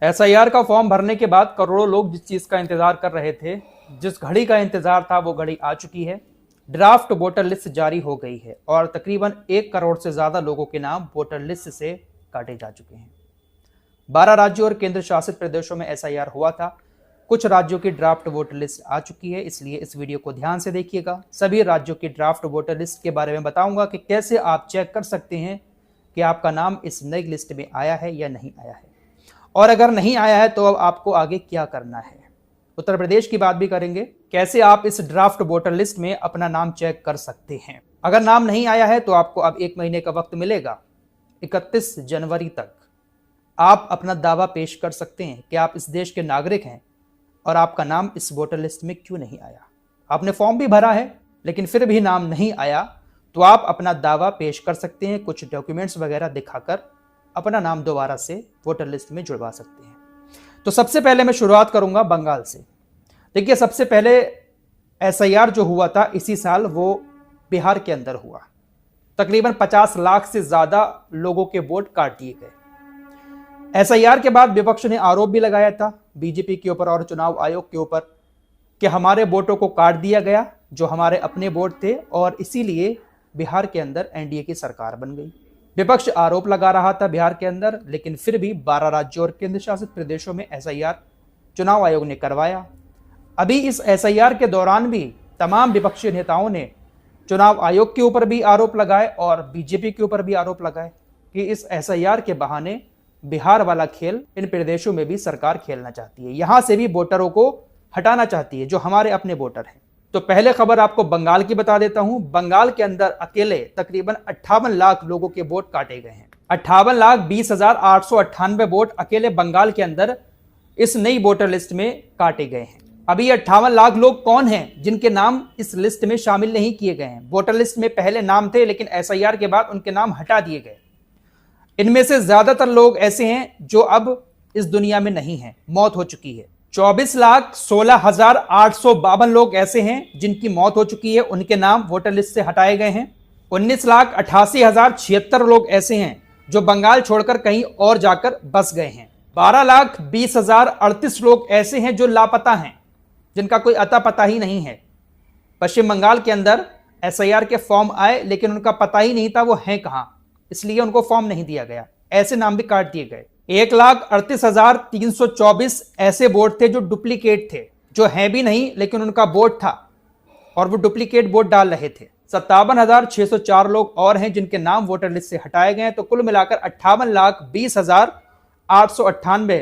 SIR का form भरने के बाद करोड़ों लोग जिस चीज का इंतजार कर रहे थे, जिस घड़ी का इंतजार था, वो घड़ी आ चुकी है। ड्राफ्ट वोटर लिस्ट जारी हो गई है और तकरीबन 1 करोड़ से ज्यादा लोगों के नाम वोटर लिस्ट से काटे जा चुके हैं। 12 राज्यों और केंद्र शासित प्रदेशों में एसआईआर हुआ था। कुछ राज्यों की ड्राफ्ट वोटर लिस्ट आ चुकी है, इसलिए इस वीडियो को ध्यान से देखिएगा। सभी राज्यों की ड्राफ्ट वोटर लिस्ट के बारे में बताऊंगा कि कैसे आप चेक कर सकते हैं कि आपका नाम इस नई लिस्ट में आया है या नहीं आया है, और अगर नहीं आया है तो अब आपको आगे क्या करना है। उत्तर प्रदेश की बात भी करेंगे, कैसे आप इस ड्राफ्ट वोटर लिस्ट में अपना नाम चेक कर सकते हैं। अगर नाम नहीं आया है तो आपको अब 1 महीने का वक्त मिलेगा। 31 जनवरी तक आप अपना दावा पेश कर सकते हैं कि आप इस देश के नागरिक हैं और आपका नाम इस वोटर लिस्ट में क्यों नहीं आया। आपने फॉर्म भी भरा है लेकिन फिर भी नाम नहीं आया, तो आप अपना दावा पेश कर सकते हैं। कुछ डॉक्यूमेंट्स वगैरह दिखाकर अपना नाम दोबारा से वोटर लिस्ट में जुड़वा सकते हैं। तो सबसे पहले मैं शुरुआत करूंगा बंगाल से। देखिए, सबसे पहले एसआईआर जो हुआ था इसी साल, वो बिहार के अंदर हुआ। तकरीबन 50 लाख से ज्यादा लोगों के वोट काट दिए गए। एसआईआर के बाद विपक्ष ने आरोप भी लगाया था बीजेपी के ऊपर और चुनाव आयोग के ऊपर कि हमारे वोटों को काट दिया गया, जो हमारे अपने वोट थे, और इसीलिए बिहार के अंदर एनडीए की सरकार बन गई। विपक्ष आरोप लगा रहा था बिहार के अंदर, लेकिन फिर भी 12 राज्यों और केंद्र शासित प्रदेशों में एसआईआर चुनाव आयोग ने करवाया। अभी इस एसआईआर के दौरान भी तमाम विपक्षी नेताओं ने चुनाव आयोग के ऊपर भी आरोप लगाए और बीजेपी के ऊपर भी आरोप लगाए कि इस एसआईआर के बहाने बिहार वाला खेल इन प्रदेशों में भी सरकार खेलना चाहती है, यहां से भी वोटरों को हटाना चाहती है जो हमारे अपने वोटर हैं। तो पहले खबर आपको बंगाल की बता देता हूं। बंगाल के अंदर अकेले तकरीबन 58 लाख लोगों के वोट काटे गए हैं। 58,20,898 वोट अकेले बंगाल के अंदर इस नई वोटर लिस्ट में काटे गए हैं। अभी 58 लाख लोग कौन हैं जिनके नाम इस लिस्ट में शामिल नहीं किए गए हैं। वोटर लिस्ट में पहले नाम थे लेकिन एसआईआर के बाद उनके नाम हटा दिए गए। इनमें से ज्यादातर लोग ऐसे हैं जो अब इस दुनिया में नहीं हैं, मौत हो चुकी है। 24,16,852 लोग ऐसे हैं जिनकी मौत हो चुकी है, उनके नाम वोटर लिस्ट से हटाए गए हैं। 19,88,076 लोग ऐसे हैं जो बंगाल छोड़कर कहीं और जाकर बस गए हैं। 12,20,038 लोग ऐसे हैं जो लापता हैं, जिनका कोई अता पता ही नहीं है। पश्चिम बंगाल के अंदर एसआईआर के फॉर्म आए लेकिन उनका पता ही नहीं था वो हैं कहां, इसलिए उनको फॉर्म नहीं दिया गया। ऐसे नाम भी काट दिए गए। 1,38,324 ऐसे वोट थे जो डुप्लीकेट थे, जो हैं भी नहीं लेकिन उनका वोट था और वो डुप्लीकेट वोट डाल रहे थे। 57,604 लोग और हैं जिनके नाम वोटर लिस्ट से हटाए गए। तो कुल मिलाकर 58,20,898